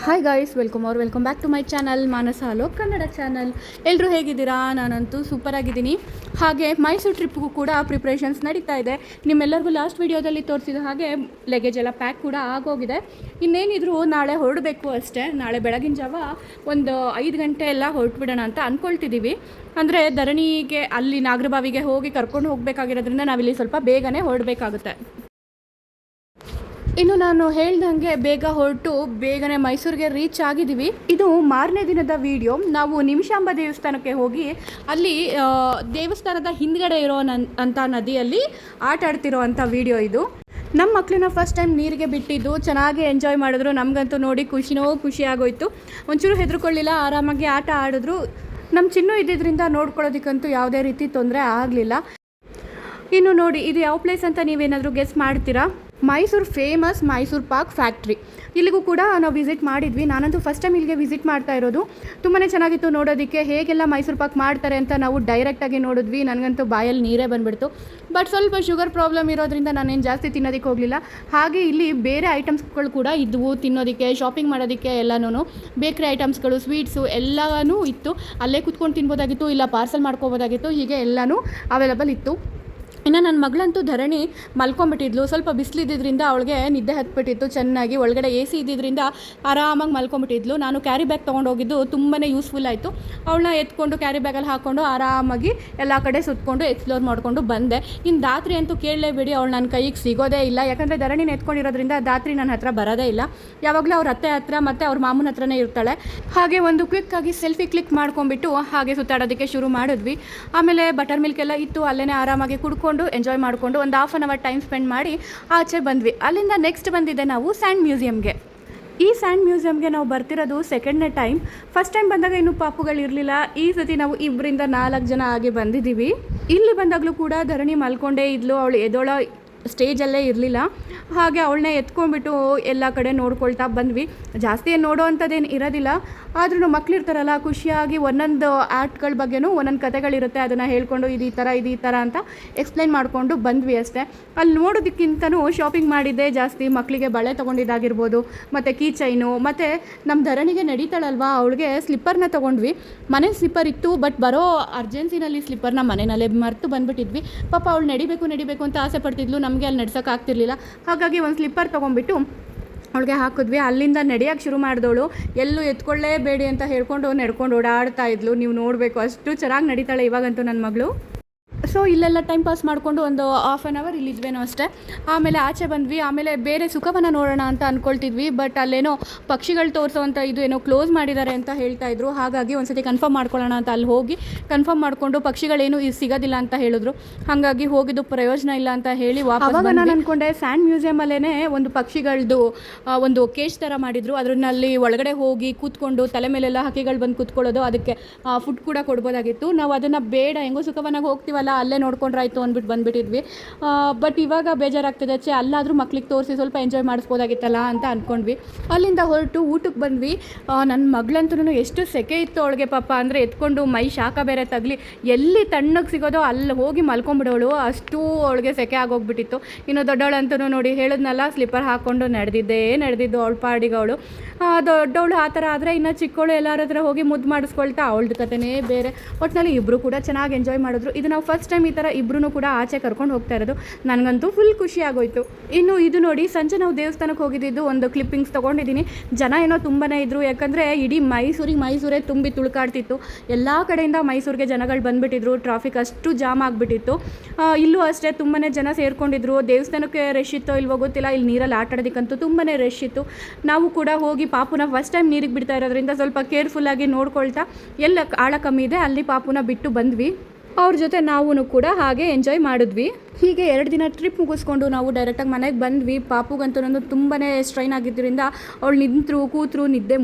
Hi guys, welcome back to my channel Manasa Alok Kannada channel. ಎಲ್ಲರೂ ಹೇಗಿದ್ದೀರಾ? ನಾನಂತೂ ಸೂಪರ್ ಆಗಿದ್ದೀನಿ. ಹಾಗೆ ಮೈಸೂರು ಟ್ರಿಪ್ಗೂ ಕೂಡ ಪ್ರಿಪ್ರೇಷನ್ಸ್ ನಡೀತಾ ಇದೆ. ನಿಮ್ಮೆಲ್ಲರಿಗೂ ಲಾಸ್ಟ್ ವೀಡಿಯೋದಲ್ಲಿ ತೋರಿಸಿದ ಹಾಗೆ ಲಗೇಜ್ ಎಲ್ಲ ಪ್ಯಾಕ್ ಕೂಡ ಆಗೋಗಿದೆ. ಇನ್ನೇನಿದ್ರು ನಾಳೆ ಹೊರಡಬೇಕು ಅಷ್ಟೇ. ನಾಳೆ ಬೆಳಗಿನ ಜಾವ ಒಂದು 5 ಗಂಟೆ ಎಲ್ಲ ಹೊರಟುಬಿಡೋಣ ಅಂತ ಅಂದ್ಕೊಳ್ತಿದ್ದೀವಿ. ಅಂದರೆ ಧರಣಿಗೆ ಅಲ್ಲಿ ನಾಗರಬಾವಿಗೆ ಹೋಗಿ ಕರ್ಕೊಂಡು ಹೋಗಬೇಕಾಗಿರೋದ್ರಿಂದ ನಾವಿಲ್ಲಿ ಸ್ವಲ್ಪ ಬೇಗನೆ ಹೊರಡಬೇಕಾಗುತ್ತೆ. ಇನ್ನು ನಾನು ಹೇಳ್ದಂಗೆ ಬೇಗ ಹೊರಟು ಬೇಗನೆ ಮೈಸೂರಿಗೆ ರೀಚ್ ಆಗಿದ್ದೀವಿ. ಇದು ಮಾರನೇ ದಿನದ ವಿಡಿಯೋ. ನಾವು ನಿಮಿಷಾಂಬ ದೇವಸ್ಥಾನಕ್ಕೆ ಹೋಗಿ ಅಲ್ಲಿ ದೇವಸ್ಥಾನದ ಹಿಂದ್ಗಡೆ ಇರೋ ಅಂಥ ನದಿಯಲ್ಲಿ ಆಟ ಆಡ್ತಿರೋ ಅಂಥ ವಿಡಿಯೋ ಇದು. ನಮ್ಮ ಮಕ್ಕಳನ್ನ ಫಸ್ಟ್ ಟೈಮ್ ನೀರಿಗೆ ಬಿಟ್ಟಿದ್ದು ಚೆನ್ನಾಗಿ ಎಂಜಾಯ್ ಮಾಡಿದ್ರು. ನಮಗಂತೂ ನೋಡಿ ಖುಷಿ ಆಗೋಯ್ತು. ಒಂಚೂರು ಹೆದರ್ಕೊಳ್ಳಿಲ್ಲ, ಆರಾಮಾಗಿ ಆಟ ಆಡಿದ್ರು. ನಮ್ಮ ಚಿನ್ನು ಇದ್ದಿದ್ದರಿಂದ ನೋಡ್ಕೊಳ್ಳೋದಕ್ಕಂತೂ ಯಾವುದೇ ರೀತಿ ತೊಂದರೆ ಆಗಲಿಲ್ಲ. ಇನ್ನು ನೋಡಿ, ಇದು ಯಾವ ಪ್ಲೇಸ್ ಅಂತ ನೀವೇನಾದರೂ ಗೆಸ್ ಮಾಡ್ತೀರಾ? Mysuru famous Mysuru pak factory. ಇಲ್ಲಿಗೂ ಕೂಡ ನಾವು ವಿಸಿಟ್ ಮಾಡಿದ್ವಿ. ನಾನಂತೂ ಫಸ್ಟ್ ಟೈಮ್ ಇಲ್ಲಿಗೆ ವಿಸಿಟ್ ಮಾಡ್ತಾ ಇರೋದು. ತುಂಬಾ ಚೆನ್ನಾಗಿತ್ತು ನೋಡೋದಕ್ಕೆ. ಹೇಗೆಲ್ಲ ಮೈಸೂರು ಪಾಕ್ ಮಾಡ್ತಾರೆ ಅಂತ ನಾವು ಡೈರೆಕ್ಟಾಗಿ ನೋಡಿದ್ವಿ. ನನಗಂತೂ ಬಾಯಲ್ಲಿ ನೀರೇ ಬಂದುಬಿಡ್ತು. ಬಟ್ ಸ್ವಲ್ಪ ಶುಗರ್ ಪ್ರಾಬ್ಲಮ್ ಇರೋದ್ರಿಂದ ನಾನೇನು ಜಾಸ್ತಿ ತಿನ್ನೋದಕ್ಕೆ ಹೋಗಲಿಲ್ಲ. ಹಾಗೆ ಇಲ್ಲಿ ಬೇರೆ ಐಟಮ್ಸ್ಗಳು ಕೂಡ ಇದ್ದವು ತಿನ್ನೋದಕ್ಕೆ, ಶಾಪಿಂಗ್ ಮಾಡೋದಕ್ಕೆ ಎಲ್ಲನೂ. ಬೇಕ್ರಿ ಐಟಮ್ಸ್ಗಳು, ಸ್ವೀಟ್ಸು ಎಲ್ಲನೂ ಇತ್ತು. ಅಲ್ಲೇ ಕೂತ್ಕೊಂಡು ತಿನ್ಬೋದಾಗಿತ್ತು, ಇಲ್ಲ ಪಾರ್ಸಲ್ ಮಾಡ್ಕೋಬೋದಾಗಿತ್ತು. ಹೀಗೆ ಎಲ್ಲನೂ ಅವೈಲಬಲ್ ಇತ್ತು. ಇನ್ನು ನನ್ನ ಮಗಳಂತೂ ಧರಣಿ ಮಲ್ಕೊಂಬಿಟ್ಟಿದ್ಲು. ಸ್ವಲ್ಪ ಬಿಸಿಲಿದ್ದರಿಂದ ಅವಳಿಗೆ ನಿದ್ದೆ ಹತ್ಬಿಟ್ಟಿತ್ತು ಚೆನ್ನಾಗಿ. ಒಳಗಡೆ AC ಇದ್ದಿದ್ದರಿಂದ ಆರಾಮಾಗಿ ಮಲ್ಕೊಂಬಿಟ್ಟಿದ್ಲು. ನಾನು ಕ್ಯಾರಿ ಬ್ಯಾಗ್ ತೊಗೊಂಡೋಗಿದ್ದು ತುಂಬಾ ಯೂಸ್ಫುಲ್ ಆಯಿತು. ಅವಳನ್ನ ಎತ್ಕೊಂಡು ಕ್ಯಾರಿ ಬ್ಯಾಗಲ್ಲಿ ಹಾಕ್ಕೊಂಡು ಆರಾಮಾಗಿ ಎಲ್ಲ ಕಡೆ ಸುತ್ತಕೊಂಡು ಎಕ್ಸ್ಪ್ಲೋರ್ ಮಾಡಿಕೊಂಡು ಬಂದೆ. ಇನ್ನು ದಾತ್ರಿ ಅಂತೂ ಕೇಳಲೇಬೇಡಿ, ಅವಳು ನನ್ನ ಕೈಗೆ ಸಿಗೋದೇ ಇಲ್ಲ. ಯಾಕಂದರೆ ಧರಣಿನ ಎತ್ಕೊಂಡಿರೋದ್ರಿಂದ ದಾತ್ರಿ ನನ್ನ ಹತ್ರ ಬರೋದೇ ಇಲ್ಲ. ಯಾವಾಗಲೂ ಅವ್ರ ಅತ್ತೆ ಹತ್ರ ಮತ್ತು ಅವ್ರ ಮಾಮನ ಹತ್ರನೇ ಇರ್ತಾಳೆ. ಹಾಗೆ ಒಂದು ಕ್ವಿಕ್ಕಾಗಿ ಸೆಲ್ಫಿ ಕ್ಲಿಕ್ ಮಾಡ್ಕೊಂಡ್ಬಿಟ್ಟು ಹಾಗೆ ಸುತ್ತಾಡೋದಕ್ಕೆ ಶುರು ಮಾಡಿದ್ವಿ. ಆಮೇಲೆ ಬಟರ್ ಮಿಲ್ಕ್ ಎಲ್ಲ ಇತ್ತು, ಅಲ್ಲೇ ಆರಾಮಾಗಿ ಕುಡ್ಕೊಂಡು ಎಂಜಾಯ್ ಮಾಡಿಕೊಂಡು ಒಂದು ½ ಅನ್ ಅವರ್ ಟೈಮ್ ಸ್ಪೆಂಡ್ ಮಾಡಿ ಆಚೆ ಬಂದ್ವಿ. ಅಲ್ಲಿಂದ ನೆಕ್ಸ್ಟ್ ಬಂದಿದ್ದೆ ನಾವು ಸ್ಯಾಂಡ್ ಮ್ಯೂಸಿಯಮ್ಗೆ. ಈ ಸ್ಯಾಂಡ್ ಮ್ಯೂಸಿಯಮ್ಗೆ ನಾವು ಬರ್ತಿರೋದು ಸೆಕೆಂಡ್ನೇ ಟೈಮ್. ಫಸ್ಟ್ ಟೈಮ್ ಬಂದಾಗ ಇನ್ನೂ ಪಾಪುಗಳಿರಲಿಲ್ಲ. ಈ ಸತಿ ನಾವು 2 4 ಜನ ಆಗಿ ಬಂದಿದ್ದೀವಿ. ಇಲ್ಲಿ ಬಂದಾಗಲೂ ಕೂಡ ಧರಣಿ ಮಲ್ಕೊಂಡೇ ಇದ್ಲು. ಅವಳು ಎದೋಳ ಸ್ಟೇಜಲ್ಲೇ ಇರಲಿಲ್ಲ. ಹಾಗೆ ಅವಳನ್ನೇ ಎತ್ಕೊಂಡ್ಬಿಟ್ಟು ಎಲ್ಲ ಕಡೆ ನೋಡ್ಕೊಳ್ತಾ ಬಂದ್ವಿ. ಜಾಸ್ತಿ ಏನು ನೋಡೋ ಅಂಥದ್ದೇನು ಇರೋದಿಲ್ಲ. ಆದ್ರೂ ಮಕ್ಕಳಿರ್ತಾರಲ್ಲ, ಖುಷಿಯಾಗಿ ಒಂದೊಂದು ಆರ್ಟ್ಗಳ ಬಗ್ಗೆನೂ ಒಂದೊಂದು ಕತೆಗಳಿರುತ್ತೆ. ಅದನ್ನು ಹೇಳ್ಕೊಂಡು ಇದು ಈ ಥರ ಅಂತ ಎಕ್ಸ್ಪ್ಲೈನ್ ಮಾಡಿಕೊಂಡು ಬಂದ್ವಿ ಅಷ್ಟೇ. ಅಲ್ಲಿ ನೋಡೋದಕ್ಕಿಂತನೂ ಶಾಪಿಂಗ್ ಮಾಡಿದ್ದೆ ಜಾಸ್ತಿ. ಮಕ್ಕಳಿಗೆ ಬಳೆ ತೊಗೊಂಡಿದ್ದಾಗಿರ್ಬೋದು, ಮತ್ತು ಕೀ ಚೈನು, ಮತ್ತು ನಮ್ಮ ಧರಣಿಗೆ ನಡೀತಾಳಲ್ವಾ, ಅವಳಿಗೆ ಸ್ಲಿಪ್ಪರ್ನ ತೊಗೊಂಡ್ವಿ. ಮನೆ ಸ್ಲಿಪ್ಪರ್ ಇತ್ತು, ಬಟ್ ಬರೋ ಅರ್ಜೆನ್ಸಿನಲ್ಲಿ ಸ್ಲಿಪ್ಪರ್ನ ಮನೆಯಲ್ಲೇ ಮರೆತು ಬಂದುಬಿಟ್ಟಿದ್ವಿ. ಪಾಪ ಅವಳು ನಡಿಬೇಕು ಅಂತ ಆಸೆ ಪಡ್ತಿದ್ಲು. ನಮಗೆ ಅಲ್ಲಿ ನಡ್ಸೋಕ್ಕಾಗ್ತಿರ್ಲಿಲ್ಲ. ಹಾಗಾಗಿ ಒಂದು ಸ್ಲಿಪ್ಪರ್ ತೊಗೊಂಡ್ಬಿಟ್ಟು ಅವಳಿಗೆ ಹಾಕಿದ್ವಿ. ಅಲ್ಲಿಂದ ನಡೆಯೋಕ್ಕೆ ಶುರು ಮಾಡಿದವಳು. ಎಲ್ಲೂ ಎತ್ಕೊಳ್ಳೇಬೇಡಿ ಅಂತ ಹೇಳ್ಕೊಂಡು ನಡ್ಕೊಂಡು ಓಡಾಡ್ತಾ ಇದ್ಲು. ನೀವು ನೋಡಬೇಕು, ಅಷ್ಟು ಚೆನ್ನಾಗಿ ನಡೀತಾಳೆ ಇವಾಗಂತೂ ನನ್ನ ಮಗಳು. ಸೊ ಇಲ್ಲೆಲ್ಲ ಟೈಮ್ ಪಾಸ್ ಮಾಡಿಕೊಂಡು ಒಂದು ½ ಅನ್ ಅವರ್ ಇಲ್ಲಿದ್ವೇನೋ ಅಷ್ಟೇ. ಆಮೇಲೆ ಆಚೆ ಬಂದ್ವಿ. ಆಮೇಲೆ ಬೇರೆ ಸುಖವನ್ನು ನೋಡೋಣ ಅಂತ ಅಂದ್ಕೊಳ್ತಿದ್ವಿ. ಬಟ್ ಅಲ್ಲೇನೋ ಪಕ್ಷಿಗಳು ತೋರಿಸೋವಂಥ ಇದು ಏನೋ ಕ್ಲೋಸ್ ಮಾಡಿದ್ದಾರೆ ಅಂತ ಹೇಳ್ತಾಯಿದ್ರು. ಹಾಗಾಗಿ ಒಂದು ಸತಿ ಕನ್ಫರ್ಮ್ ಮಾಡ್ಕೊಳ್ಳೋಣ ಅಂತ ಅಲ್ಲಿ ಹೋಗಿ ಕನ್ಫರ್ಮ್ ಮಾಡಿಕೊಂಡು ಪಕ್ಷಿಗಳೇನು ಸಿಗೋದಿಲ್ಲ ಅಂತ ಹೇಳಿದ್ರು. ಹಾಗಾಗಿ ಹೋಗಿದ್ದು ಪ್ರಯೋಜನ ಇಲ್ಲ ಅಂತ ಹೇಳಿ ವಾಪಸ್ ಬಂದ್ವಿ. ನಾನು ಅಂದ್ಕೊಂಡೆ ಸ್ಯಾಂಡ್ ಮ್ಯೂಸಿಯಮಲ್ಲೇ ಒಂದು ಪಕ್ಷಿಗಳದ್ದು ಒಂದು ಕೇಜ್ ಥರ ಮಾಡಿದರು. ಅದರಲ್ಲಿ ಒಳಗಡೆ ಹೋಗಿ ಕೂತ್ಕೊಂಡು ತಲೆ ಮೇಲೆಲ್ಲ ಹಕ್ಕಿಗಳು ಬಂದು ಕೂತ್ಕೊಳ್ಳೋದು, ಅದಕ್ಕೆ ಫುಡ್ ಕೂಡ ಕೊಡ್ಬೋದಾಗಿತ್ತು. ನಾವು ಅದನ್ನು ಬೇಡ, ಹೆಂಗೋ ಸುಖವನ್ನಾಗಿ ಹೋಗ್ತೀವಲ್ಲ, ಅಲ್ಲೇ ನೋಡ್ಕೊಂಡ್ರಾಯ್ತು ಅಂದ್ಬಿಟ್ಟು ಬಂದುಬಿಟ್ಟಿದ್ವಿ. ಬಟ್ ಇವಾಗ ಬೇಜಾರಾಗ್ತದೆ. ಅಲ್ಲಾದರೂ ಮಕ್ಳಿಗೆ ತೋರಿಸಿ ಸ್ವಲ್ಪ ಎಂಜಾಯ್ ಮಾಡಿಸ್ಬೋದಾಗಿತ್ತಲ್ಲ ಅಂತ ಅಂದ್ಕೊಂಡ್ವಿ. ಅಲ್ಲಿಂದ ಹೊರಟು ಊಟಕ್ಕೆ ಬಂದ್ವಿ. ನನ್ನ ಮಗಳಂತೂ ಎಷ್ಟು ಸೆಕೆ ಇತ್ತು ಅವಳಿಗೆ ಪಾಪ. ಅಂದರೆ ಎತ್ಕೊಂಡು ಮೈ ಶಾಖ ಬೇರೆ ತಗಲಿ ಎಲ್ಲಿ ತಣ್ಣಗೆ ಸಿಗೋದೋ ಅಲ್ಲಿ ಹೋಗಿ ಮಲ್ಕೊಂಡ್ಬಿಡೋಳು. ಅಷ್ಟು ಅವಳಿಗೆ ಸೆಕೆ ಆಗೋಗ್ಬಿಟ್ಟಿತ್ತು. ಇನ್ನು ದೊಡ್ಡವಳಂತೂ ನೋಡಿ, ಹೇಳಿದ್ನಲ್ಲ, ಸ್ಲಿಪ್ಪರ್ ಹಾಕ್ಕೊಂಡು ನಡೆದಿದ್ದು ಅವಳ ಪಾಡಿಗೆ ಅವಳು. ದೊಡ್ಡವಳು ಆ ಥರ ಆದರೆ ಇನ್ನು ಚಿಕ್ಕವಳು ಎಲ್ಲರ ಹತ್ರ ಹೋಗಿ ಮುದ್ದು ಮಾಡಿಸ್ಕೊಳ್ತಾ ಅವಳದು ಕತೆನೇ ಬೇರೆ. ಒಟ್ಟಿನಲ್ಲಿ ಇಬ್ಬರು ಕೂಡ ಚೆನ್ನಾಗಿ ಎಂಜಾಯ್ ಮಾಡಿದ್ರು. ಇದು ನಾವು ಫಸ್ಟ್ ಟೈಮ್ ಈ ಥರ ಇಬ್ಬರೂ ಕೂಡ ಆಚೆ ಕರ್ಕೊಂಡು ಹೋಗ್ತಾ ಇರೋದು. ನನಗಂತೂ ಫುಲ್ ಖುಷಿ ಆಗೋಯ್ತು. ಇನ್ನು ಇದು ನೋಡಿ, ಸಂಜೆ ನಾವು ದೇವಸ್ಥಾನಕ್ಕೆ ಹೋಗಿದ್ದು ಒಂದು ಕ್ಲಿಪ್ಪಿಂಗ್ಸ್ ತೊಗೊಂಡಿದ್ದೀನಿ. ಜನ ಏನೋ ತುಂಬಾ ಇದ್ದರು. ಯಾಕಂದರೆ ಇಡೀ ಮೈಸೂರೇ ತುಂಬಿ ತುಳ್ಕಾಡ್ತಿತ್ತು. ಎಲ್ಲ ಕಡೆಯಿಂದ ಮೈಸೂರಿಗೆ ಜನಗಳು ಬಂದುಬಿಟ್ಟಿದ್ರು. ಟ್ರಾಫಿಕ್ ಅಷ್ಟು ಜಾಮ್ ಆಗಿಬಿಟ್ಟಿತ್ತು. ಇಲ್ಲೂ ಅಷ್ಟೇ ತುಂಬಾ ಜನ ಸೇರ್ಕೊಂಡಿದ್ರು. ದೇವಸ್ಥಾನಕ್ಕೆ ರಶ್ ಇತ್ತೋ ಇಲ್ವೋ ಗೊತ್ತಿಲ್ಲ. ಇಲ್ಲಿ ನೀರಲ್ಲಿ ಆಟ ಆಡೋದಕ್ಕಂತೂ ತುಂಬಾ ರಶ್ ಇತ್ತು. ನಾವು ಕೂಡ ಹೋಗಿ ಪಾಪುನ ಫಸ್ಟ್ ಟೈಮ್ ನೀರಿಗೆ ಬಿಡ್ತಾ ಇರೋದ್ರಿಂದ ಸ್ವಲ್ಪ ಕೇರ್ಫುಲ್ಲಾಗಿ ನೋಡ್ಕೊಳ್ತಾ ಎಲ್ಲ ಆಳ ಕಮ್ಮಿ ಇದೆ ಅಲ್ಲಿ ಪಾಪುನ ಬಿಟ್ಟು ಬಂದ್ವಿ. ಅವ್ರ ಜೊತೆ ನಾವು ಕೂಡ ಹಾಗೆ ಎಂಜಾಯ್ ಮಾಡಿದ್ವಿ. ಹೀಗೆ 2 ದಿನ ಟ್ರಿಪ್ ಮುಗಿಸ್ಕೊಂಡು ನಾವು ಡೈರೆಕ್ಟಾಗಿ ಮನೆಗೆ ಬಂದ್ವಿ. ಪಾಪುಗಂತೂ ನಾನು ತುಂಬಾ ಸ್ಟ್ರೈನ್ ಆಗಿದ್ದರಿಂದ ಅವಳು ನಿಂತರು ಕೂತರು ನಿದ್ದೆ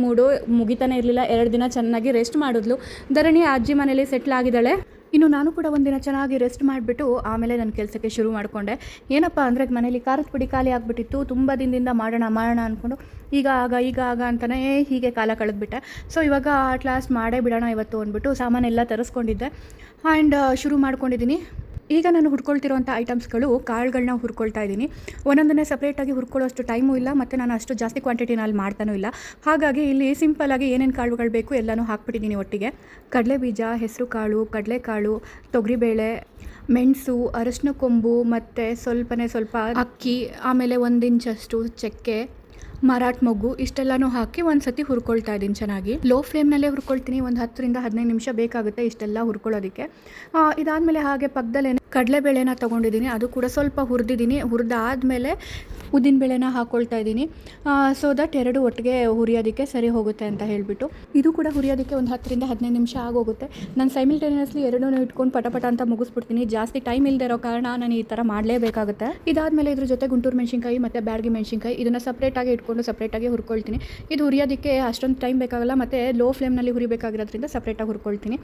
ಮೂಡೋ ಮುಗಿತಾನೆ ಇರಲಿಲ್ಲ. 2 ದಿನ ಚೆನ್ನಾಗಿ ರೆಸ್ಟ್ ಮಾಡಿದ್ಲು. ಧರಣಿ ಅಜ್ಜಿ ಮನೇಲಿ ಸೆಟ್ಲ್ ಆಗಿದ್ದಾಳೆ. ಇನ್ನು ನಾನು ಕೂಡ ಒಂದಿನ ಚೆನ್ನಾಗಿ ರೆಸ್ಟ್ ಮಾಡಿಬಿಟ್ಟು ಆಮೇಲೆ ನನ್ನ ಕೆಲಸಕ್ಕೆ ಶುರು ಮಾಡಿಕೊಂಡೆ. ಏನಪ್ಪ ಅಂದರೆ ಮನೇಲಿ ಖಾರದ ಪುಡಿ ಖಾಲಿ ಆಗಿಬಿಟ್ಟಿತ್ತು. ತುಂಬ ದಿನದಿಂದ ಮಾಡೋಣ ಅಂದ್ಕೊಂಡು ಈಗ ಆಗ ಅಂತಲೇ ಹೀಗೆ ಕಾಲ ಕಳೆದ್ಬಿಟ್ಟೆ. ಸೊ ಇವಾಗ ಅಟ್ ಲಾಸ್ಟ್ ಮಾಡೇ ಬಿಡೋಣ ಇವತ್ತು ಅಂದ್ಬಿಟ್ಟು ಸಾಮಾನೆಲ್ಲ ತರಿಸ್ಕೊಂಡಿದ್ದೆ ಆ್ಯಂಡ್ ಶುರು ಮಾಡ್ಕೊಂಡಿದ್ದೀನಿ. ಈಗ ನಾನು ಹುರ್ಕೊಳ್ತಿರೋಂಥ ಐಟಮ್ಸ್ಗಳು ಕಾಳುಗಳನ್ನ ಹುರ್ಕೊಳ್ತಾ ಇದ್ದೀನಿ. ಒಂದೊಂದನ್ನೇ ಸಪ್ರೇಟಾಗಿ ಹುರ್ಕೊಳ್ಳೋಷ್ಟು ಟೈಮು ಇಲ್ಲ ಮತ್ತು ನಾನು ಅಷ್ಟು ಜಾಸ್ತಿ ಕ್ವಾಂಟಿಟಿನಲ್ಲಿ ಮಾಡ್ತಾನೂ ಇಲ್ಲ. ಹಾಗಾಗಿ ಇಲ್ಲಿ ಸಿಂಪಲ್ಲಾಗಿ ಏನೇನು ಕಾಳುಗಳು ಬೇಕು ಎಲ್ಲನೂ ಹಾಕ್ಬಿಟ್ಟಿದ್ದೀನಿ ಒಟ್ಟಿಗೆ. ಕಡಲೆಬೀಜ, ಹೆಸರು ಕಾಳು, ಕಡಲೆಕಾಳು, ತೊಗರಿಬೇಳೆ, ಮೆಣಸು, ಅರಶಿನ ಕೊಂಬು ಮತ್ತು ಸ್ವಲ್ಪ ಅಕ್ಕಿ, ಆಮೇಲೆ 1 ಇಂಚಷ್ಟು ಚಕ್ಕೆ, ಮರಾಠ ಮೊಗ್ಗು ಇಷ್ಟೆಲ್ಲನೂ ಹಾಕಿ ಒಂದು ಸತಿ ಹುರ್ಕೊಳ್ತಾ ಇದ್ದೀನಿ ಚೆನ್ನಾಗಿ. ಲೋ ಫ್ಲೇಮ್ನಲ್ಲೇ ಹುರ್ಕೊಳ್ತೀನಿ. ಒಂದು 10ರಿಂದ 15 ನಿಮಿಷ ಬೇಕಾಗುತ್ತೆ ಇಷ್ಟೆಲ್ಲ ಹುರ್ಕೊಳ್ಳೋದಕ್ಕೆ. ಇದಾದಮೇಲೆ ಹಾಗೆ ಪಕ್ಕದಲ್ಲೇ ಕಡಲೆಬೇಳೆನ ತೊಗೊಂಡಿದ್ದೀನಿ. ಅದು ಕೂಡ ಸ್ವಲ್ಪ ಹುರಿದಿದ್ದೀನಿ. ಹುರಿದಾದ್ಮೇಲೆ ಉದ್ದಿನಬೇಳೆನ ಹಾಕ್ಕೊಳ್ತಾ ಇದ್ದೀನಿ. ಸೊ ದಟ್ ಎರಡು ಒಟ್ಟಿಗೆ ಹುರಿಯೋದಕ್ಕೆ ಸರಿ ಹೋಗುತ್ತೆ ಅಂತ ಹೇಳಿಬಿಟ್ಟು. ಇದು ಕೂಡ ಹುರಿಯೋದಕ್ಕೆ ಒಂದು 10ರಿಂದ 15 ನಿಮಿಷ ಆಗೋಗುತ್ತೆ. ನಾನು ಸೈಮಿಲ್ಟೇನಿಯಸ್ಲಿ ಎರಡೂ ಇಟ್ಕೊಂಡು ಪಟ ಅಂತ ಮುಗಿಸ್ಬಿಡ್ತೀನಿ. ಜಾಸ್ತಿ ಟೈಮ್ ಇಲ್ಲದೆ ಇರೋ ಕಾರಣ ನಾನು ಈ ಥರ ಮಾಡಲೇಬೇಕಾಗುತ್ತೆ. ಇದಾದಮೇಲೆ ಇದ್ರ ಜೊತೆ ಗುಂಟೂರು ಮೆಣಸಿನ್ಕಾಯಿ ಮತ್ತು ಬ್ಯಾಡಗಿ ಮೆಣಸಿನ್ಕಾಯಿ ಇದನ್ನು ಸಪ್ರೇಟಾಗಿ ಇಟ್ಕೊಂಡು ಸಪ್ರೇಟಾಗಿ ಹುರ್ಕೊಳ್ತೀನಿ. ಇದು ಹುರಿಯೋದಕ್ಕೆ ಅಷ್ಟೊಂದು ಟೈಮ್ ಬೇಕಾಗಲ್ಲ ಮತ್ತು ಲೋ ಫ್ಲೇಮ್ನಲ್ಲಿ ಹುರಿಬೇಕಾಗಿರೋದ್ರಿಂದ ಸಪ್ರೇಟಾಗಿ ಹುರ್ಕೊಳ್ತೀನಿ.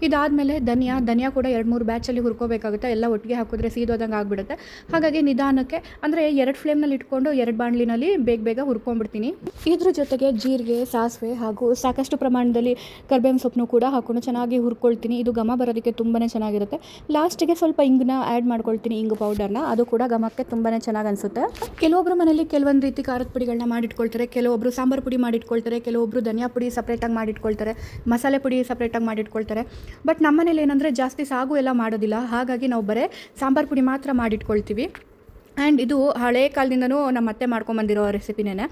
ಇದಾದಮೇಲೆ ಧನಿಯಾ ಕೂಡ 2-3 ಬ್ಯಾಚಲ್ಲಿ ಹುರ್ಕೋಬೇಕಾಗುತ್ತೆ. ಎಲ್ಲ ಒಟ್ಟಿಗೆ ಹಾಕಿದ್ರೆ ಸೀದೋದಂಗೆ ಆಗಿಬಿಡುತ್ತೆ. ಹಾಗಾಗಿ ನಿಧಾನಕ್ಕೆ ಅಂದರೆ 2 ಫ್ಲೇಮ್ನಲ್ಲಿ ಇಟ್ಕೊಂಡು 2 ಬಾಣಲಿನಲ್ಲಿ ಬೇಗ ಹುರ್ಕೊಂಡ್ಬಿಡ್ತೀನಿ. ಇದ್ರ ಜೊತೆಗೆ ಜೀರಿಗೆ, ಸಾಸಿವೆ ಹಾಗೂ ಸಾಕಷ್ಟು ಪ್ರಮಾಣದಲ್ಲಿ ಕರಿಬೇವಿನ ಸೊಪ್ಪನ್ನು ಕೂಡ ಹಾಕೊಂಡು ಚೆನ್ನಾಗಿ ಹುರ್ಕೊಳ್ತೀನಿ. ಇದು ಘಮ ಬರೋದಕ್ಕೆ ತುಂಬಾ ಚೆನ್ನಾಗಿರುತ್ತೆ. ಲಾಸ್ಟಿಗೆ ಸ್ವಲ್ಪ ಇಂಗನ್ನ ಆ್ಯಡ್ ಮಾಡ್ಕೊಳ್ತೀನಿ, ಇಂಗು ಪೌಡರ್ನ. ಅದು ಕೂಡ ಘಮಕ್ಕೆ ತುಂಬಾ ಚೆನ್ನಾಗಿ ಅನಿಸುತ್ತೆ. ಕೆಲವೊಬ್ಬರು ಮನೇಲಿ ಕೆಲವೊಂದು ರೀತಿ ಖಾರದ ಪುಡಿಗಳನ್ನ ಮಾಡಿಟ್ಕೊಳ್ತಾರೆ, ಕೆಲವೊಬ್ಬರು ಸಾಂಬಾರು ಪುಡಿ ಮಾಡಿಟ್ಕೊಳ್ತಾರೆ, ಕೆಲವೊಬ್ಬರು ಧನಿಯಾ ಪುಡಿ ಸಪ್ರೇಟಾಗಿ ಮಾಡಿಟ್ಕೊಳ್ತಾರೆ, ಮಸಾಲೆ ಪುಡಿ ಸಪ್ರೇಟಾಗಿ ಮಾಡಿಟ್ಕೊಳ್ತಾರೆ. ಬಟ್ ನಮ್ಮ ಮನೇಲಿ ಏನಂದರೆ ಜಾಸ್ತಿ ಸಾಗು ಎಲ್ಲ ಮಾಡೋದಿಲ್ಲ. ಹಾಗಾಗಿ ನಾವು ಬರೀ ಸಾಂಬಾರು ಪುಡಿ ಮಾತ್ರ ಮಾಡಿಟ್ಕೊಳ್ತೀವಿ. ಆ್ಯಂಡ್ ಇದು ಹಳೆ ಕಾಲದಿಂದನೂ ನಮ್ಮ ಅತ್ತೆ ಮಾಡ್ಕೊಂಬಂದಿರೋ ರೆಸಿಪಿನೇ.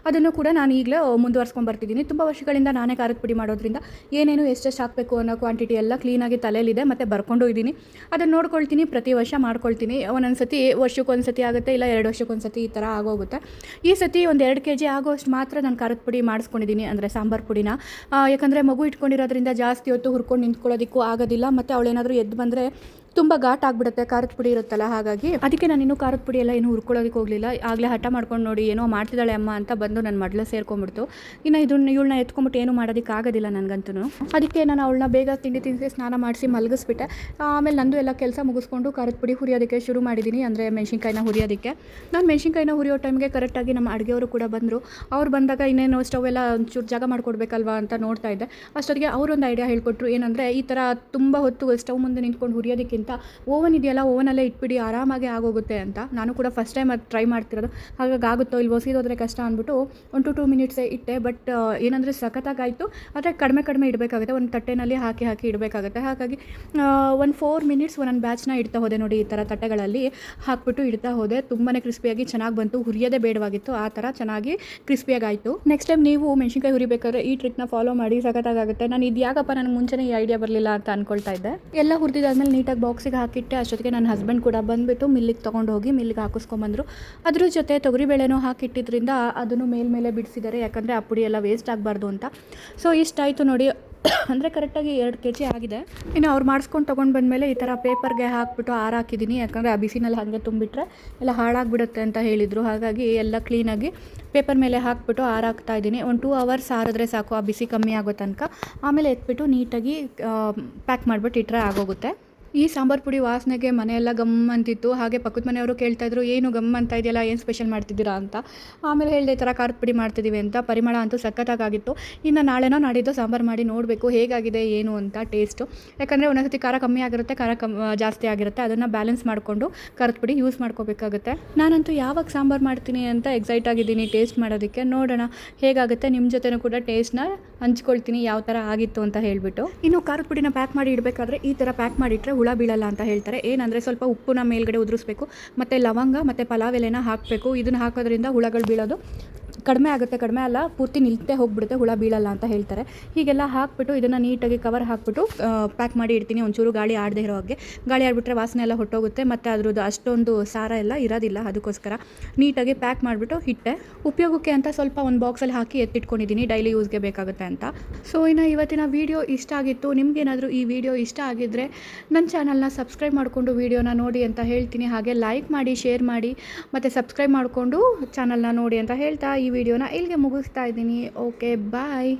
ಅದನ್ನು ಕೂಡ ನಾನು ಈಗಲೇ ಮುಂದುವರ್ಸ್ಕೊಂಡ್ಬರ್ತಿದ್ದೀನಿ. ತುಂಬ ವರ್ಷಗಳಿಂದ ನಾನೇ ಖಾರದ ಪುಡಿ ಮಾಡೋದ್ರಿಂದ ಏನೇನು ಎಷ್ಟೆಷ್ಟು ಹಾಕಬೇಕು ಅನ್ನೋ ಕ್ವಾಂಟಿಟಿ ಎಲ್ಲ ಕ್ಲೀನಾಗಿ ತಲೆಯಲ್ಲಿದೆ ಮತ್ತು ಬರ್ಕೊಂಡು ಇದ್ದೀನಿ. ಅದನ್ನು ನೋಡ್ಕೊಳ್ತೀನಿ, ಪ್ರತಿ ವರ್ಷ ಮಾಡ್ಕೊಳ್ತೀನಿ. ಒಂದೊಂದು ಸತಿ ವರ್ಷಕ್ಕೊಂದು ಸತಿ ಆಗುತ್ತೆ, ಇಲ್ಲ 2 ವರ್ಷಕ್ಕೊಂದು ಸತಿ ಈ ಥರ ಆಗೋಗುತ್ತೆ. ಈ ಸತಿ ಒಂದು 2 kg ಆಗೋಷ್ಟು ಮಾತ್ರ ನಾನು ಖಾರದ ಪುಡಿ ಮಾಡಿಸ್ಕೊಂಡಿದ್ದೀನಿ, ಅಂದರೆ ಸಾಂಬಾರು ಪುಡಿನ. ಯಾಕಂದರೆ ಮಗು ಇಟ್ಕೊಂಡಿರೋದ್ರಿಂದ ಜಾಸ್ತಿ ಹೊತ್ತು ಹುರ್ಕೊಂಡು ನಿಂತ್ಕೊಳ್ಳೋದಕ್ಕೂ ಆಗೋದಿಲ್ಲ. ಮತ್ತು ಅವಳೇನಾದರೂ ಎದ್ದು ಬಂದರೆ ತುಂಬ ಘಾಟ್ ಆಗಿಬಿಡುತ್ತೆ, ಖಾರದ ಪುಡಿ ಇರುತ್ತಲ್ಲ. ಹಾಗಾಗಿ ಅದಕ್ಕೆ ನಾನು ಇನ್ನೂ ಖಾರದ ಪುಡಿ ಎಲ್ಲ ಏನೂ ಹುರ್ಕೊಳ್ಳೋದಕ್ಕೆ ಹೋಗಲಿಲ್ಲ. ಆಗಲೇ ಹಠ ಮಾಡ್ಕೊಂಡು ನೋಡಿ ಏನೋ ಮಾಡ್ತಿದ್ದಾಳೆ ಅಮ್ಮ ಅಂತ ಬಂದು ನನ್ನ ಮಡ್ಲ ಸೇರ್ಕೊಂಡ್ಬಿಡ್ತು. ಇನ್ನು ಇವಳನ್ನ ಎತ್ಕೊಂಡ್ಬಿಟ್ಟು ಏನೂ ಮಾಡೋದಕ್ಕೆ ಆಗೋದಿಲ್ಲ ನನಗಂತೂ. ಅದಕ್ಕೆ ನಾನು ಅವಳನ್ನ ಬೇಗ ತಿಂಡಿ ಸ್ನಾನ ಮಾಡಿಸಿ ಮಲಗಿಸ್ಬಿಟ್ಟೆ. ಆಮೇಲೆ ನಂದು ಎಲ್ಲ ಕೆಲಸ ಮುಗಿಸ್ಕೊಂಡು ಖಾರದ ಪುಡಿ ಹುರಿಯೋದಕ್ಕೆ ಶುರು ಮಾಡಿದ್ದೀನಿ, ಅಂದರೆ ಮೆಣಸಿನ್ಕಾಯಿನ ಹುರಿಯೋದಕ್ಕೆ. ನಾನು ಮೆಣಸಿನ್ಕಾಯಿನ ಹುರಿಯೋ ಟೈಮ್ಗೆ ಕರೆಕ್ಟಾಗಿ ನಮ್ಮ ಅಡುಗೆಯವರು ಕೂಡ ಬಂದರು. ಅವ್ರು ಬಂದಾಗ ಇನ್ನೇನು ಸ್ಟವ್ ಎಲ್ಲ ಒಂಚೂರು ಜಾಗ ಮಾಡ್ಕೊಡ್ಬೇಕಲ್ವಾ ಅಂತ ನೋಡ್ತಾ ಇದ್ದೆ. ಅಷ್ಟೊತ್ತಿಗೆ ಅವರೊಂದು ಐಡಿಯಾ ಹೇಳ್ಕೊಟ್ರು. ಏನಂದರೆ ಈ ಥರ ತುಂಬ ಹೊತ್ತು ಸ್ಟವ್ ಮುಂದೆ ನಿಂತ್ಕೊಂಡು ಹುರಿಯೋದಕ್ಕಿಂತ ಓವನ್ ಇದೆಯಲ್ಲ, ಓವನಲ್ಲೇ ಇಟ್ಬಿಡಿ, ಆರಾಮಾಗಿ ಆಗೋಗುತ್ತೆ ಅಂತ. ನಾನು ಕೂಡ ಫಸ್ಟ್ ಟೈಮ್ ಅದು ಟ್ರೈ ಮಾಡ್ತಿರೋದು. ಹಾಗಾಗಿ ಆಗುತ್ತೋ ಇಲ್ವೋ, ಸೀದೋದ್ರೆ ಕಷ್ಟ ಅಂದ್ಬಿಟ್ಟು 1 to 2 ಮಿನಿಟ್ಸೇ ಇಟ್ಟೆ. ಬಟ್ ಏನಂದರೆ ಸಖತ್ತಾಗಾಯಿತು. ಆದರೆ ಕಡಿಮೆ ಇಡಬೇಕಾಗುತ್ತೆ, ಒಂದು ತಟ್ಟೆನಲ್ಲಿ ಹಾಕಿ ಇಡಬೇಕಾಗುತ್ತೆ. ಹಾಗಾಗಿ ಒಂದು 4 ಮಿನಿಟ್ಸ್ ಒಂದೊಂದು ಬ್ಯಾಚ್ನ ಇಡ್ತಾ ಹೋದೆ ನೋಡಿ. ಈ ಥರ ತಟ್ಟೆಗಳಲ್ಲಿ ಹಾಕ್ಬಿಟ್ಟು ಇಡ್ತಾ ಹೋದೆ. ತುಂಬಾ ಕ್ರಿಸ್ಪಿಯಾಗಿ ಚೆನ್ನಾಗಿ ಬಂತು. ಹುರಿಯೋದೇ ಬೇಡವಾಗಿತ್ತು, ಆ ಥರ ಚೆನ್ನಾಗಿ ಕ್ರಿಸ್ಪಿಯಾಗಾಯಿತು. ನೆಕ್ಸ್ಟ್ ಟೈಮ್ ನೀವು ಮೆಣಸಿನ್ಕಾಯಿ ಹುರಿಬೇಕಾದ್ರೆ ಈ ಟ್ರಿಕ್ನ ಫಾಲೋ ಮಾಡಿ, ಸಖತ್ತಾಗುತ್ತೆ. ನಾನು ಇದು ಯಾಕಪ್ಪ ನನಗೆ ಮುಂಚೆನೇ ಈ ಐಡಿಯಾ ಬರಲಿಲ್ಲ ಅಂತ ಅಂದ್ಕೊಳ್ತಾ ಇದ್ದೆ. ಎಲ್ಲ ಹುರಿದಿದ್ದಾದ್ಮೇಲೆ ನೀಟಾಗಿ ಬಾಕ್ಸಿಗೆ ಹಾಕಿಟ್ಟೆ. ಅಷ್ಟೊತ್ತಿಗೆ ನನ್ನ ಹಸ್ಬೆಂಡ್ ಕೂಡ ಬಂದುಬಿಟ್ಟು ಮಿಲ್ಲಿಗೆ ತೊಗೊಂಡು ಹೋಗಿ ಮಿಲ್ಲಿಗೆ ಹಾಕಿಸ್ಕೊಂಬಂದರು. ಅದ್ರ ಜೊತೆ ತೊಗರಿಬೇಳೆನೂ ಹಾಕಿಟ್ಟಿದ್ರಿಂದ ಅದನ್ನು ಮೇಲ್ಮೇಲೆ ಬಿಡಿಸಿದ್ದಾರೆ, ಯಾಕಂದರೆ ಆ ಪುಡಿ ಎಲ್ಲ ವೇಸ್ಟ್ ಆಗಬಾರ್ದು ಅಂತ. ಸೊ ಇಷ್ಟಾಯಿತು ನೋಡಿ. ಅಂದರೆ ಕರೆಕ್ಟಾಗಿ 2 kg ಆಗಿದೆ. ಇನ್ನು ಅವ್ರು ಮಾಡಿಸ್ಕೊಂಡು ತೊಗೊಂಡು ಬಂದಮೇಲೆ ಈ ಥರ ಪೇಪರ್ಗೆ ಹಾಕ್ಬಿಟ್ಟು ಹಾಕಿದ್ದೀನಿ. ಯಾಕಂದರೆ ಆ ಬಿಸಿನಲ್ಲಿ ಹಾಗೆ ತುಂಬಿಟ್ರೆ ಎಲ್ಲ ಹಾಳಾಗಿಬಿಡುತ್ತೆ ಅಂತ ಹೇಳಿದರು. ಹಾಗಾಗಿ ಎಲ್ಲ ಕ್ಲೀನಾಗಿ ಪೇಪರ್ ಮೇಲೆ ಹಾಕ್ಬಿಟ್ಟು ಹಾಕ್ತಾ ಇದ್ದೀನಿ. ಒಂದು 2 ಅವರ್ಸ್ ಆರಿದ್ರೆ ಸಾಕು, ಆ ಬಿಸಿ ಕಮ್ಮಿ ಆಗೋ ತನಕ. ಆಮೇಲೆ ಎತ್ಬಿಟ್ಟು ನೀಟಾಗಿ ಪ್ಯಾಕ್ ಮಾಡಿಬಿಟ್ಟು ಇಟ್ಟರೆ ಆಗೋಗುತ್ತೆ. ಈ ಸಾಂಬಾರು ಪುಡಿ ವಾಸನೆಗೆ ಮನೆಯೆಲ್ಲ ಗಮ್ ಅಂತಿತ್ತು. ಹಾಗೆ ಪಕ್ಕದ ಮನೆಯವರು ಕೇಳ್ತಾಯಿದ್ರು, ಏನು ಗಮ್ ಅಂತ ಇದೆಯಲ್ಲ, ಏನು ಸ್ಪೆಷಲ್ ಮಾಡ್ತಿದ್ದೀರಾ ಅಂತ. ಆಮೇಲೆ ಹೇಳಿದೆ ಈ ಥರ ಖಾರದ ಪುಡಿ ಮಾಡ್ತಿದ್ದೀವಿ ಅಂತ. ಪರಿಮಳ ಅಂತೂ ಸಖತ್ತಾಗಿತ್ತು. ಇನ್ನು ನಾಳೆನೋ ನಾಡಿದ್ದು ಸಾಂಬಾರು ಮಾಡಿ ನೋಡಬೇಕು ಹೇಗಾಗಿದೆ ಏನು ಅಂತ ಟೇಸ್ಟು. ಯಾಕಂದರೆ ಒಂದೊಂದ್ಸತಿ ಖಾರ ಕಮ್ಮಿ ಆಗಿರುತ್ತೆ, ಖಾರ ಜಾಸ್ತಿ ಆಗಿರುತ್ತೆ. ಅದನ್ನು ಬ್ಯಾಲೆನ್ಸ್ ಮಾಡಿಕೊಂಡು ಖಾರದ ಪುಡಿ ಯೂಸ್ ಮಾಡ್ಕೋಬೇಕಾಗುತ್ತೆ. ನಾನಂತೂ ಯಾವಾಗ ಸಾಂಬಾರು ಮಾಡ್ತೀನಿ ಅಂತ ಎಕ್ಸೈಟ್ ಆಗಿದ್ದೀನಿ ಟೇಸ್ಟ್ ಮಾಡೋದಕ್ಕೆ. ನೋಡೋಣ ಹೇಗಾಗುತ್ತೆ. ನಿಮ್ಮ ಜೊತೆನೂ ಕೂಡ ಟೇಸ್ಟ್ನ ಹಂಚ್ಕೊಳ್ತೀನಿ ಯಾವ ಥರ ಆಗಿತ್ತು ಅಂತ ಹೇಳಿಬಿಟ್ಟು. ಇನ್ನು ಖಾರದ ಪುಡಿನ ಪ್ಯಾಕ್ ಮಾಡಿ ಇಡಬೇಕಾದ್ರೆ ಈ ಥರ ಪ್ಯಾಕ್ ಮಾಡಿಟ್ರೆ ಹುಳ ಬೀಳಲ್ಲ ಅಂತ ಹೇಳ್ತಾರೆ. ಏನಂದರೆ ಸ್ವಲ್ಪ ಉಪ್ಪುನ ಮೇಲ್ಗಡೆ ಉದುರಿಸ್ಬೇಕು, ಮತ್ತು ಲವಂಗ ಮತ್ತು ಪಲಾವ್ ಎಲೆನ ಹಾಕಬೇಕು. ಇದನ್ನು ಹಾಕೋದ್ರಿಂದ ಹುಳಗಳು ಬೀಳೋದು ಕಡಿಮೆ ಆಗುತ್ತೆ. ಕಡಿಮೆ ಅಲ್ಲ, ಪೂರ್ತಿ ನಿಲ್ತೆ ಹೋಗ್ಬಿಡುತ್ತೆ, ಹುಳ ಬೀಳಲ್ಲ ಅಂತ ಹೇಳ್ತಾರೆ. ಹೀಗೆಲ್ಲ ಹಾಕ್ಬಿಟ್ಟು ಇದನ್ನು ನೀಟಾಗಿ ಕವರ್ ಹಾಕ್ಬಿಟ್ಟು ಪ್ಯಾಕ್ ಮಾಡಿ ಇಡ್ತೀನಿ. ಒಂಚೂರು ಗಾಳಿ ಆಡದೇ ಇರೋ ಹಾಗೆ. ಗಾಳಿ ಆಡಿಬಿಟ್ರೆ ವಾಸನೆ ಎಲ್ಲ ಹೊಟ್ಟೋಗುತ್ತೆ, ಮತ್ತು ಅದ್ರದ್ದು ಅಷ್ಟೊಂದು ಸಾರ ಎಲ್ಲ ಇರೋದಿಲ್ಲ. ಅದಕ್ಕೋಸ್ಕರ ನೀಟಾಗಿ ಪ್ಯಾಕ್ ಮಾಡಿಬಿಟ್ಟು ಇಟ್ಟೆ. ಉಪಯೋಗಕ್ಕೆ ಅಂತ ಸ್ವಲ್ಪ ಒಂದು ಬಾಕ್ಸಲ್ಲಿ ಹಾಕಿ ಎತ್ತಿಟ್ಕೊಂಡಿದ್ದೀನಿ, ಡೈಲಿ ಯೂಸ್ಗೆ ಬೇಕಾಗುತ್ತೆ ಅಂತ. ಸೊ ಇನ್ನು ಇವತ್ತಿನ ವೀಡಿಯೋ ಇಷ್ಟ ಆಗಿತ್ತು. ನಿಮಗೇನಾದರೂ ಈ ವಿಡಿಯೋ ಇಷ್ಟ ಆಗಿದ್ದರೆ ನನ್ನ ಚಾನಲ್ನ ಸಬ್ಸ್ಕ್ರೈಬ್ ಮಾಡಿಕೊಂಡು ವೀಡಿಯೋನ ನೋಡಿ ಅಂತ ಹೇಳ್ತೀನಿ. ಹಾಗೆ ಲೈಕ್ ಮಾಡಿ, ಶೇರ್ ಮಾಡಿ, ಮತ್ತು ಸಬ್ಸ್ಕ್ರೈಬ್ ಮಾಡಿಕೊಂಡು ಚಾನಲ್ನ ನೋಡಿ ಅಂತ ಹೇಳ್ತಾ ಈ ವಿಡಿಯೋನ ಇಲ್ಲಿಗೆ ಮುಗಿಸ್ತಾ ಇದ್ದೀನಿ. ಓಕೆ, ಬಾಯ್.